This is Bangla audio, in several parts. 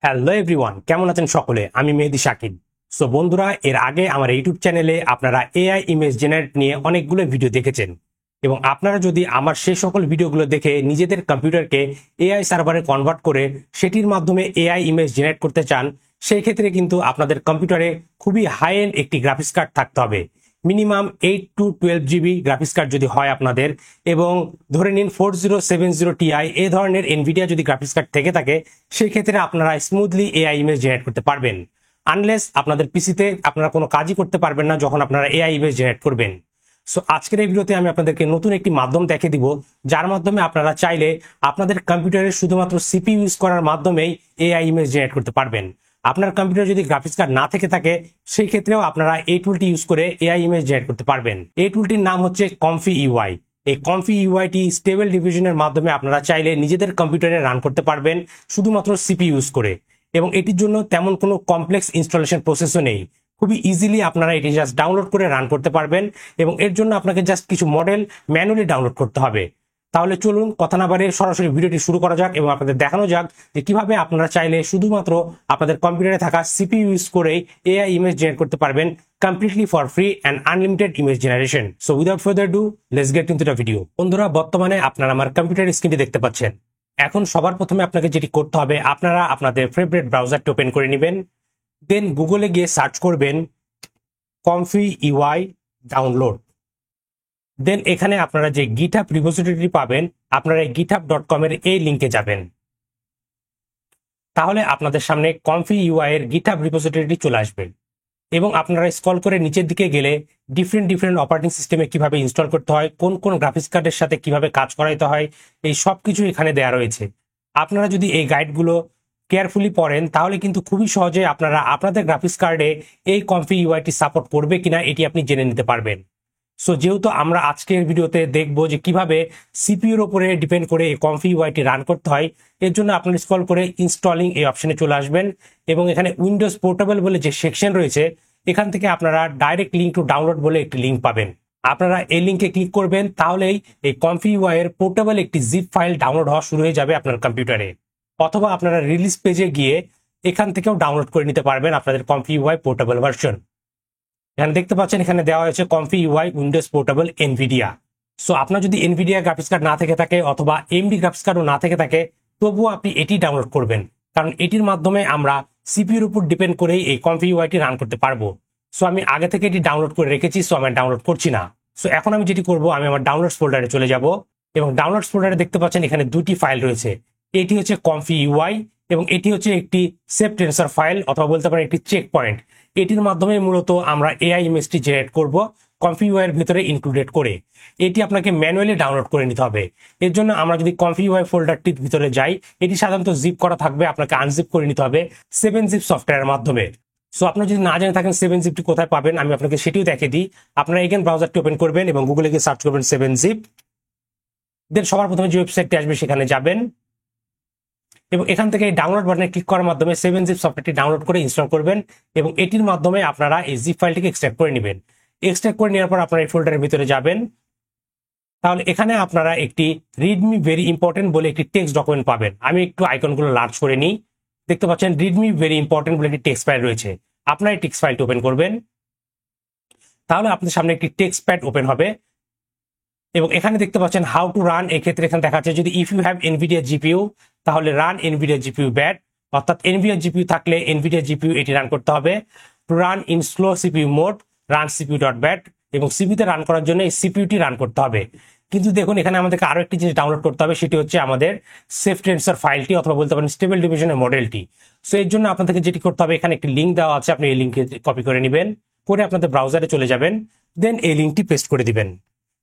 হ্যালো এভরিওয়ান, কেমন আছেন সকলে? আমি মেহেদি শাকিব। সো বন্ধুরা, এর আগে আমার ইউটিউব চ্যানেলে আপনারা এআই ইমেজ জেনারেট নিয়ে অনেকগুলো ভিডিও দেখেছেন এবং আপনারা যদি আমার সেই সকল ভিডিওগুলো দেখে নিজেদের কম্পিউটারকে এআই সার্ভারে কনভার্ট করে সেটির মাধ্যমে এআই ইমেজ জেনারেট করতে চান, সেই ক্ষেত্রে কিন্তু আপনাদের কম্পিউটারে খুবই হাই এন্ড একটি গ্রাফিক্স কার্ড থাকতে হবে। Minimum 8 to 12 GB graphics card যদি হয় আপনাদের, এবং ধরে নিন 4070 Ti এই ধরনের এনভিডিয়া যদি গ্রাফিক্স কার্ড থেকে থাকে, সেই ক্ষেত্রে আপনারা স্মুথলি এআই ইমেজ জেনারেট করতে পারবেন। আনলেস আপনাদের পিসিতে আপনারা কোনো কাজই করতে পারবেন না যখন আপনারা এআই ইমেজ জেনারেট করবেন। সো আজকের এই ভিডিওতে আমি আপনাদেরকে নতুন একটি মাধ্যম দেখিয়ে দিব, যার মাধ্যমে আপনারা চাইলে আপনাদের কম্পিউটারে শুধুমাত্র সিপিইউ ইউজ করার মাধ্যমেই এআই ইমেজ জেনারেট করতে পারবেন। আপনার কম্পিউটারে যদি গ্রাফিক্স কার্ড না থেকে থাকে, সেই ক্ষেত্রেও আপনারা এই টুলটি ইউজ করে এআই ইমেজ জেনারেট করতে পারবেন। এই টুলটির নাম হচ্ছে কমফি ইউআই। এই কমফি ইউআইটি স্টেবল ডিভিশনের মাধ্যমে আপনারা চাইলে নিজেদের কম্পিউটারে রান করতে পারবেন শুধুমাত্র সিপিইউ ইউজ করে, এবং এটির জন্য তেমন কোনো কমপ্লেক্স ইনস্টলেশন প্রসেসও নেই। খুবই ইজিলি আপনারা এটি জাস্ট ডাউনলোড করে রান করতে পারবেন, এবং এর জন্য আপনাকে জাস্ট কিছু মডেল ম্যানুয়ালি ডাউনলোড করতে হবে। তাহলে চলুন কথা না বাড়িয়ে সরাসরি ভিডিওটি শুরু করা যাক এবং আপনাদের দেখানো যাক যে কিভাবে আপনারা চাইলে শুধুমাত্র আপনাদের কম্পিউটারে থাকা সিপিইউ ইউজ করেই এআই ইমেজ জেনারেট করতে পারবেন completely for free and unlimited image generation. So without further do, let's get into the video. বন্ধুরা, বর্তমানে আপনারা আমার কম্পিউটার স্ক্রিনটি দেখতে পাচ্ছেন। এখন সবার প্রথমে আপনাকে যেটি করতে হবে, আপনারা আপনাদের ফেভারিট ব্রাউজারটি ওপেন করে নেবেন। দেন গুগলে গিয়ে সার্চ করবেন কমফি ইউআই ডাউনলোড। দেন এখানে আপনারা যে গিটহাব রিপোজিটরিটি পাবেন, আপনারা এই github.com এর এই লিঙ্কে যাবেন। তাহলে আপনাদের সামনে কমফি ইউআই এর গিটহাব রিপোজিটরিটি চলে আসবে, এবং আপনারা স্ক্রল করে নিচের দিকে গেলে ডিফারেন্ট অপারেটিং সিস্টেমে কিভাবে ইনস্টল করতে হয়, কোন কোন গ্রাফিক্স কার্ডের সাথে কিভাবে কাজ করাইতে হয়, এই সব কিছু এখানে দেওয়া রয়েছে। আপনারা যদি এই গাইডগুলো কেয়ারফুলি পড়েন, তাহলে কিন্তু খুবই সহজে আপনারা আপনাদের গ্রাফিক্স কার্ডে এই কমফি ইউআইটি সাপোর্ট করবে কিনা এটি আপনি জেনে নিতে পারবেন। সো যেহেতু আমরা আজকের ভিডিওতে দেখবো যে কিভাবে সিপিইউর উপরে ডিপেন্ড করে এই কমফি ইউআইটি রান করতে হয়, এর জন্য আপনারা স্ক্রল করে ইনস্টলিং এই অপশনে চলে আসবেন, এবং এখানে উইন্ডোজ পোর্টেবল বলে যে সেকশন রয়েছে, এখান থেকে আপনারা ডাইরেক্ট লিঙ্ক টু ডাউনলোড বলে একটি লিঙ্ক পাবেন। আপনারা এই লিঙ্কে ক্লিক করবেন, তাহলেই এই কমফি ইউআই এর পোর্টেবল একটি জিপ ফাইল ডাউনলোড হওয়া শুরু হয়ে যাবে আপনার কম্পিউটারে। অথবা আপনারা রিলিজ পেজে গিয়ে এখান থেকেও ডাউনলোড করে নিতে পারবেন আপনাদের কমফি ইউআই পোর্টেবল ভার্সন। এখানে দেখতে পাচ্ছেন, এখানে দেওয়া হয়েছে Comfy UI Windows portable Nvidia. So আপনার যদি এনভিডিয়া গ্রাফিক্স কার্ড না থেকে থাকে অথবা এমডি গ্রাফিক্স কার্ডও না থেকে থাকে, তবুও আপনি এটি ডাউনলোড করবেন, কারণ এটির মাধ্যমে আমরা সিপিইউর উপর ডিপেন্ড করেই এই কমফি ইউআইটি রান করতে পারবো। সো আমি আগে থেকে এটি ডাউনলোড করে রেখেছি, সো আমি ডাউনলোড করছি না। সো এখন আমি যেটি করব, আমি আমার ডাউনলোডস ফোল্ডারে চলে যাব, এবং ডাউনলোডস ফোল্ডারে দেখতে পাচ্ছেন এখানে দুটি ফাইল রয়েছে। এটি হচ্ছে কমফি ইউআই, এবং এটি হচ্ছে একটি সেভ টেন্সর ফাইল, অথবা বলতে পারেন একটি চেক পয়েন্ট। এটির মাধ্যমে মূলত আমরা এআই ইমেজটি জেনারেট করব কমফি ইউআই এর ভিতরে ইনক্লুডেড করে। এটি আপনাকে ম্যানুয়ালি ডাউনলোড করে নিতে হবে। এর জন্য আমরা যদি কমফি ইউআই ফোল্ডারটির ভিতরে যাই, এটি সাধারণত জিপ করা থাকবে, আপনাকে আনজিপ করে নিতে হবে 7zip সফটওয়্যারের মাধ্যমে। সো আপনারা যদি না জেনে থাকেন 7zipটি কোথায় পাবেন, আমি আপনাকে সেটিও দেখিয়ে দিই। আপনারা এগেন ব্রাউজারটি ওপেন করবেন এবং গুগলে গিয়ে সার্চ করবেন 7zip। দেন সবার প্রথমে যে ওয়েবসাইটটি আসবে সেখানে যাবেন, এবং এখান থেকে ডাউনলোড বাটনে ক্লিক করার মাধ্যমে 7zip সফটওয়্যারটি ডাউনলোড করে ইনস্টল করবেন, এবং এটির মাধ্যমে আপনারা এই জিপ ফাইলটিকে এক্সট্রাক্ট করে নেবেন। এক্সট্রাক্ট করে নেওয়ার পর আপনারা এই ফোল্ডারের ভিতরে যাবেন। তাহলে এখানে আপনারা একটি রিডমি ভেরি ইম্পর্টেন্ট বলে একটি টেক্সট ডকুমেন্ট পাবেন। আমি একটু আইকনগুলো লার্জ করে নিই। দেখতে পাচ্ছেন রিডমি ভেরি ইম্পর্টেন্ট বলে একটি টেক্সট ফাইল রয়েছে। আপনারা এই টেক্সট ফাইলটি ওপেন করবেন, তাহলে আপনাদের সামনে একটি টেক্সট প্যাড ওপেন হবে, এবং এখানে দেখতে পাচ্ছেন হাউ টু রান। এক্ষেত্রে এখানে দেখাচ্ছে যদি if you have Nvidia GPU, তাহলে রান এনভিডিয়া জিপিইউ ব্যাড, অর্থাৎ এনভিডিয়া জিপিইউ থাকলে এনভিডিয়া জিপিইউ এটি রান করতে হবে। To run in slow CPU mode, run CPU dot bat, এবং সিপিইউতে রান করার জন্য এই সিপিইউটি রান করতে হবে। কিন্তু দেখুন, এখানে আমাদেরকে আরো একটি জিনিস ডাউনলোড করতে হবে, সেটি হচ্ছে আমাদের সেভ টেন্সর ফাইলটি, অথবা বলতে পারেন স্টেবল ডিভিশনের মডেলটি। সো এর জন্য আপনাদেরকে যেটি করতে হবে, এখানে একটি লিঙ্ক দেওয়া আছে, আপনি এই লিঙ্কে কপি করে নেবেন, করে আপনাদের ব্রাউজারে চলে যাবেন, দেন এই লিঙ্কটি পেস্ট করে দিবেন,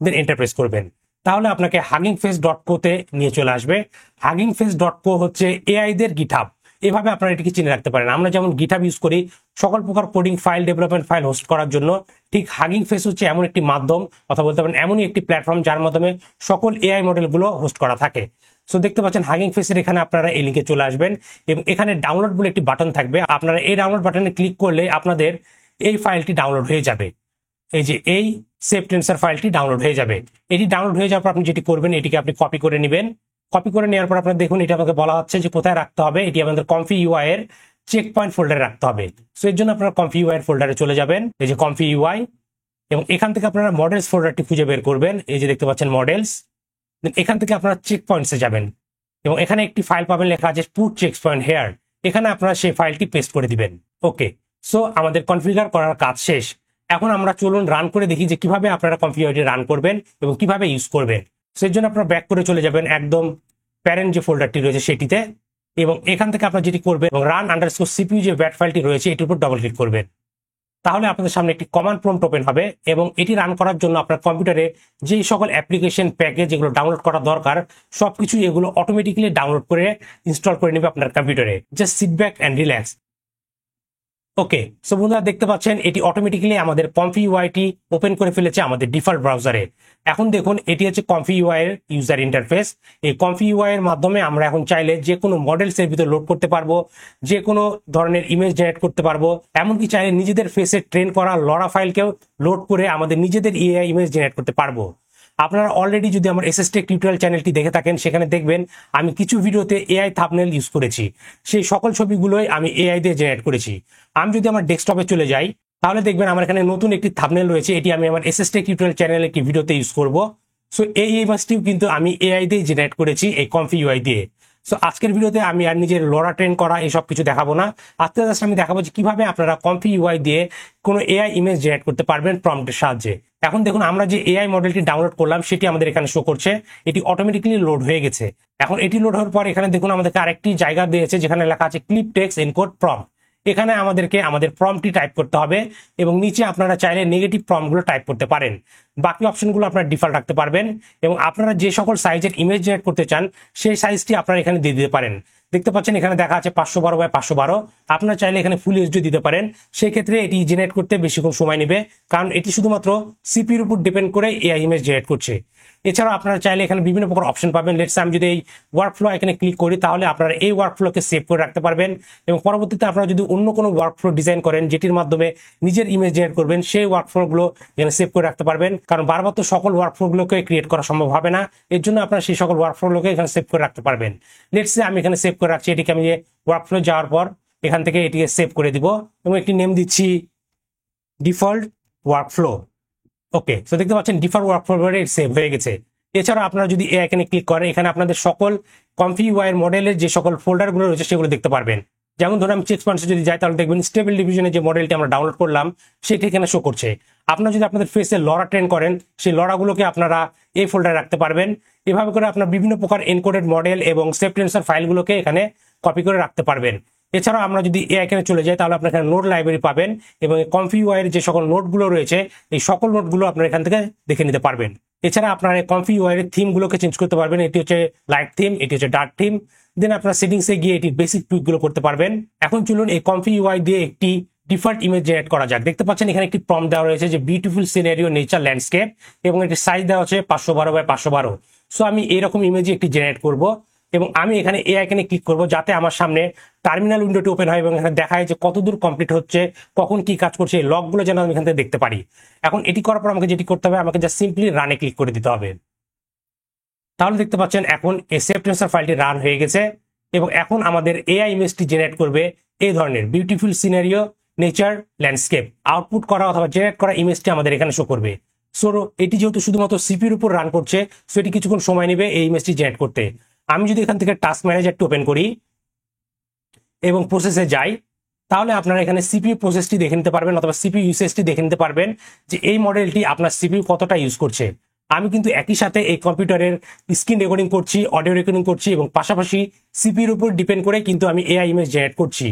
দেন এন্টার প্রেস করবেন। তাহলে আপনাকে huggingface.co তে নিয়ে চলে আসবে। huggingface.co হচ্ছে এআই দের গিটহাব। এভাবে আপনারা এটিকে চিনে রাখতে পারেন। আমরা যেমন গিটহাব ইউজ করি সকল প্রকার coding file, development file host করার জন্য, ঠিক হাগিং ফেস হচ্ছে এমন একটি মাধ্যম, অথবা বলতে পারেন এমনই একটি প্ল্যাটফর্ম যার মাধ্যমে সকল এআই মডেলগুলো হোস্ট করা থাকে। সো দেখতে পাচ্ছেন হাগিং ফেসের এখানে আপনারা এই লিঙ্কে চলে আসবেন, এবং এখানে ডাউনলোড বলে একটি বাটন থাকবে। আপনারা এই ডাউনলোড বাটনে ক্লিক করলে আপনাদের এই ফাইলটি ডাউনলোড হয়ে যাবে। এই যে এই সেভ টেন্সর ফাইলটি ডাউনলোড হয়ে যাবে। এটি ডাউনলোড হয়ে যাওয়ার পর আপনি যেটি করবেন, এটিকে আপনি কপি করে নেবেন, কপি করে নেওয়ার পর আপনারা দেখুন এটা আমাকে বলা হচ্ছে যে কোথায় রাখতে হবে, এটি আমাদের কনফি ইউআই এর চেক পয়েন্ট ফোল্ডারে রাখতে হবে। সো এর জন্য আপনারা কনফি ইউআই এর ফোল্ডারে চলে যাবেন, এই যে কনফি ইউআই, এবং এখান থেকে আপনারা মডেলস ফোল্ডারটি খুঁজে বের করবেন, এই যে দেখতে পাচ্ছেন মডেলস। দেন এখান থেকে আপনারা চেক পয়েন্টসে যাবেন এবং এখানে একটি ফাইল পাবেন লেখা আছে পুট চেক পয়েন্ট হেয়ার, এখানে আপনারা সেই ফাইলটি পেস্ট করে দিবেন। ওকে, সো আমাদের কনফিগার করার কাজ শেষ। এখন আমরা চলুন রান করে দেখি যে কিভাবে আপনারা কনফি ইউআইটি রান করবেন এবং কিভাবে ইউজ করবেন। সেই জন্য আপনারা ব্যাক করে চলে যাবেন একদম প্যারেন্ট যে ফোল্ডারটি রয়েছে সেটিতে, এবং এখান থেকে আপনারা যেটি করবেন এবং রান আন্ডারস্কোর সিপিইউ যে ব্যাট ফাইলটি রয়েছে এটির উপর ডবল ক্লিক করবেন। তাহলে আপনাদের সামনে একটি কমান্ড প্রম্পট ওপেন হবে এবং এটি রান করার জন্য আপনার কম্পিউটারে যেই সকল অ্যাপ্লিকেশন প্যাকেজ যেগুলো ডাউনলোড করা দরকার সবকিছু এগুলো অটোমেটিক্যালি ডাউনলোড করে ইনস্টল করে নেবে আপনার কম্পিউটারে। Just sit back and relax. Okay, so বন্ধুরা দেখতে পাচ্ছেন এটি অটোমেটিক্যালি আমাদের কনফি ইউআইটি ওপেন করে ফেলেছে আমাদের ডিফল্ট ব্রাউজারে। এখন দেখুন এটি হচ্ছে কনফি ইউআই এর ইউজার ইন্টারফেস। এই কনফি ইউআই এর মাধ্যমে আমরা এখন চাইলে যে কোনো মডেলস এর ভিতরে লোড করতে পারবো, যে কোনো ধরনের ইমেজ জেনারেট করতে পারবো, এমনকি চাইলে নিজেদের ফেসে ট্রেন করা লরা ফাইলকেও লোড করে আমাদের নিজেদের এআই ইমেজ জেনারেট করতে পারবো। আপনারা অলরেডি যদি আমার এসএসটেক টিউটোরিয়াল চ্যানেলটি দেখে থাকেন সেখানে দেখবেন আমি কিছু ভিডিওতে এআই থাম্বনেল ইউজ করেছি, সেই সকল ছবিগুলোই আমি এআই দিয়ে জেনারেট করেছি। আমি যদি আমার ডেস্কটপে চলে যাই তাহলে দেখবেন আমার এখানে নতুন একটি থাম্বনেল রয়েছে, এটি আমি আমার এসএসটেক টিউটোরিয়াল চ্যানেলে একটি ভিডিওতে ইউজ করব। সো এই ইমেজটিও কিন্তু আমি এআই দিয়ে জেনারেট করেছি এই কনফি ইউআই দিয়ে। সো আজকের ভিডিওতে আমি আর নিজের লরা ট্রেন করা এসব কিছু দেখাবো না, আজকে জাস্ট আমি দেখাবো যে কিভাবে আপনারা কনফি ইউআই দিয়ে কোনো এআই ইমেজ জেনারেট করতে পারবেন প্রম্পটের সাহায্যে। এখন দেখুন আমরা যে এআই মডেলটি ডাউনলোড করলাম সেটি আমাদের এখানে শো করছে, এটি অটোমেটিক্যালি লোড হয়ে গেছে। এখন এটি লোড হওয়ার পর এখানে দেখুন আমাদেরকে আরেকটি জায়গা দিয়েছে যেখানে লেখা আছে ক্লিপ টেক্সট এনকোড প্রম্পট। এখানে আমাদেরকে আমাদের প্রম্পটটি টাইপ করতে হবে এবং নিচে আপনারা চাইলে নেগেটিভ প্রম্পটগুলো টাইপ করতে পারেন, বাকি অপশনগুলো আপনারা ডিফল্ট রাখতে পারবেন এবং আপনারা যে সকল সাইজের ইমেজ জেনারেট করতে চান সেই সাইজটি আপনারা এখানে দিয়ে দিতে পারেন। দেখতে পাচ্ছেন এখানে দেখা আছে 512x512, আপনারা চাইলে এখানে ফুল এইচডি দিতে পারেন। সেই ক্ষেত্রে এটি জেনারেট করতে বেশিক্ষণ সময় নেবে কারণ এটি শুধুমাত্র সিপির উপর ডিপেন্ড করে এআই ইমেজ জেনারেট করছে। এছাড়াও আপনারা চাইলে এখানে বিভিন্ন প্রকার অপশন পাবেন। লেটস আমি যদি এই ওয়ার্কফ্লো এখানে ক্লিক করি তাহলে আপনারা এই ওয়ার্কফ্লোকে সেভ করে রাখতে পারবেন এবং পরবর্তীতে আপনারা যদি অন্য কোনো ওয়ার্কফ্লো ডিজাইন করেন যেটির মাধ্যমে নিজের ইমেজ জেনারেট করবেন সেই ওয়ার্কফ্লোগুলো এখানে সেভ করে রাখতে পারবেন, কারণ বারবার তো সকল ওয়ার্কফ্লোগুলোকে ক্রিয়েট করা সম্ভব হবে না, এর জন্য আপনারা সেই সকল ওয়ার্কফ্লোগুলোকে এখানে সেভ করে রাখতে পারবেন। লেটস আমি এখানে সেভ করে রাখছি, এটিকে আমি ওয়ার্কফ্লো যাওয়ার পর এখান থেকে এটিকে সেভ করে দিব এবং একটি নেম দিচ্ছি ডিফল্ট ওয়ার্কফ্লো। ওকে, তো দেখতে পাচ্ছেন ডিফল্ট ওয়ার্কফ্লো সেভ হয়ে গেছে। এছাড়া আপনারা যদি এখানে ক্লিক করেন এখানে আপনাদের সকল কনফি ইউআই এর মডেলের যে সকল ফোল্ডারগুলো রয়েছে সেগুলো দেখতে পারবেন। যেমন ধরুন আমি চেক পয়েন্টসে যদি যাই তাহলে দেখবেন স্টেবল ডিভিশনের যে মডেলটি আমরা ডাউনলোড করলাম সেটি এখানে শো করছে। আপনারা যদি আপনাদের ফেসে লরা ট্রেন করেন সেই লরাগুলোকে আপনারা এই ফোল্ডারে রাখতে পারবেন। এভাবে করে আপনার বিভিন্ন প্রকার এনকোডেড মডেল এবং সেভ টেন্সর ফাইলগুলোকে এখানে কপি করে রাখতে পারবেন। এছাড়াও আমরা যদি এখানে চলে যাই তাহলে আপনারা এখানে নোট লাইব্রেরি পাবেন এবং কনফি ইউআই এর যে সকল নোটগুলো রয়েছে এই সকল নোটগুলো আপনারা এখান থেকে দেখে নিতে পারবেন। এছাড়া আপনারা কনফি ইউআই এর থিমগুলোকে চেঞ্জ করতে পারবেন, এটি হচ্ছে লাইট থিম, এটি হচ্ছে ডার্ক থিম। দেন আপনারা সেটিংসে গিয়ে এটির বেসিক টুইকগুলো করতে পারবেন। এখন চলুন এই কনফি ইউআই দিয়ে একটি ডিফল্ট ইমেজ জেনারেট করা যাক। দেখতে পাচ্ছেন এখানে একটি প্রম্পট দেওয়া রয়েছে যে বিউটিফুল সিনারিও নেচার ল্যান্ডস্কেপ এবং এটির সাইজ দেওয়া হচ্ছে 512x512। সো আমি এরকম ইমেজই একটি জেনারেট করব এবং আমি এখানে এখানে ক্লিক করব যাতে আমার সামনে টার্মিনাল উইন্ডোটি ওপেন হয় এবং এখানে দেখায় যে কতদূর কমপ্লিট হচ্ছে, কখন কি কাজ করছে, এই লগগুলো যেন আমি এখান থেকে দেখতে পারি। এখন এটি করার পর আমাকে যেটি করতে হবে আমাকে জাস্ট সিম্পলি রানে ক্লিক করে দিতে হবে। তাহলে দেখতে পাচ্ছেন এখন এই সেভ টেন্সর ফাইলটি রান হয়ে গেছে এবং এখন আমাদের এআই ইমেজটি জেনারেট করবে এই ধরনের beautiful scenario nature landscape. Output করা অথবা জেনারেট করা ইমেজটি আমাদের এখানে শো করবে। সো এটি যেহেতু শুধুমাত্র সিপির উপর রান করছে সো এটি কিছুক্ষণ সময় নেবে এই ইমেজটি জেনারেট করতে। আমি যদি এখান থেকে টাস্ক ম্যানেজারটি ওপেন করি এবং প্রসেসে যাই তাহলে আপনারা এখানে সিপিইউ প্রসেসটি দেখে নিতে পারবেন অথবা সিপিইউ ইউসেজটি দেখে নিতে পারবেন যে এই মডেলটি আপনার সিপিইউ কতটা ইউজ করছে। আমি কিন্তু একই সাথে এই কম্পিউটারের স্ক্রিন রেকর্ডিং করছি, অডিও রেকর্ডিং করছি এবং পাশাপাশি সিপিইউর উপর ডিপেন্ড করে কিন্তু আমি এআই ইমেজ জেনারেট করছি।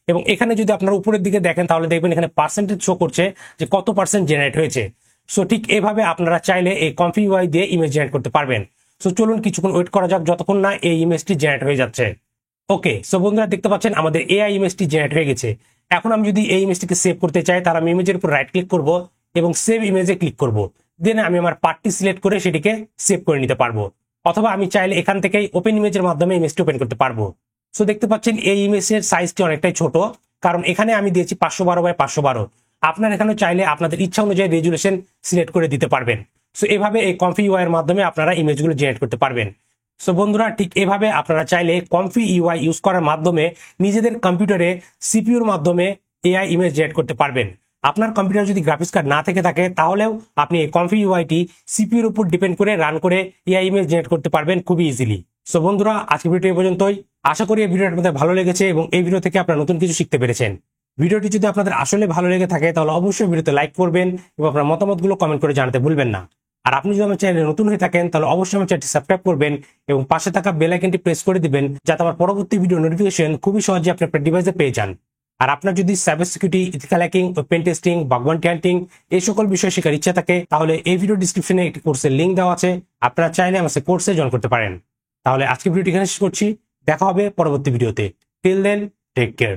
এবং এখানে যদি আপনারা উপরের দিকে দেখেন তাহলে দেখবেন এখানে পার্সেন্টেজ শো করছে যে কত পার্সেন্ট জেনারেট হয়েছে। সো ঠিক এভাবে আপনারা চাইলে এই কনফি ইউআই দিয়ে ইমেজ জেনারেট করতে পারবেন। সো চলুন কিছুক্ষণ ওয়েট করা যাক যতক্ষণ না এই ইমেজটি জেনারেট হয়ে যাচ্ছে। ওকে, সো বন্ধুরা দেখতে পাচ্ছেন আমাদের এআই ইমেজটি জেনারেট হয়ে গেছে। এখন আমি যদি এই ইমেজটিকে সেভ করতে চাই তাহলে আমি ইমেজের উপর রাইট ক্লিক করব এবং সেভ ইমেজে ক্লিক করব। দেন আমি আমার পার্টটি সিলেক্ট করে সেটিকে সেভ করে নিতে পারবো, অথবা আমি চাইলে এখান থেকেই ওপেন ইমেজের মাধ্যমে ইমেজটি ওপেন করতে পারবো। সো দেখতে পাচ্ছেন এই ইমেজের সাইজটি অনেকটাই ছোট কারণ এখানে আমি দিয়েছি 512x512। আপনার এখানে চাইলে আপনাদের ইচ্ছা অনুযায়ী রেজুলেশন সিলেক্ট করে দিতে পারবেন। সো এভাবে এই কনফি ইউআই এর মাধ্যমে আপনারা ইমেজগুলো জেনারেট করতে পারবেন। সো বন্ধুরা, ঠিক এভাবে আপনারা চাইলে কমফি ইউআই ইউজ করার মাধ্যমে নিজেদের কম্পিউটারে সিপিইউর মাধ্যমে এআই ইমেজ জেনারেট করতে পারবেন। আপনার কম্পিউটার যদি গ্রাফিক্স কার্ড না থেকে থাকে তাহলেও আপনি এই কমফি ইউআইটি সিপিইউর উপর ডিপেন্ড করে রান করে এআই ইমেজ জেনারেট করতে পারবেন খুবই ইজিলি। সো বন্ধুরা, আজকের ভিডিও এই পর্যন্তই। আশা করি এই ভিডিওটা আপনাদের ভালো লেগেছে এবং এই ভিডিও থেকে আপনারা নতুন কিছু শিখতে পেরেছেন। ভিডিওটি যদি আপনাদের আসলে ভালো লেগে থাকে তাহলে অবশ্যই ভিডিওতে লাইক করবেন এবং আপনার মতামতগুলো কমেন্ট করে জানাতে ভুলবেন না। আর আপনি যদি আমার চ্যানেলে নতুন হয়ে থাকেন তাহলে অবশ্যই আমার চ্যানেলটি সাবস্ক্রাইব করবেন এবং পাশে থাকা বেল আইকনটি প্রেস করে দিবেন যাতে আমার পরবর্তী ভিডিও নোটিফিকেশন খুবই সহজে আপনি আপনার ডিভাইসে পেয়ে যান। আর আপনার যদি cyber security, ethical hacking, pen testing, bug bounty hunting এই সকল বিষয় শেখার ইচ্ছা থাকে তাহলে এই ভিডিও ডিসক্রিপশনে একটি কোর্সের লিঙ্ক দেওয়া আছে, আপনারা চাইলে আমার সেই কোর্সে জয়েন করতে পারেন। তাহলে আজকে ভিডিওটি এখানে শেষ করছি, দেখা হবে পরবর্তী ভিডিওতে। Till then, take care.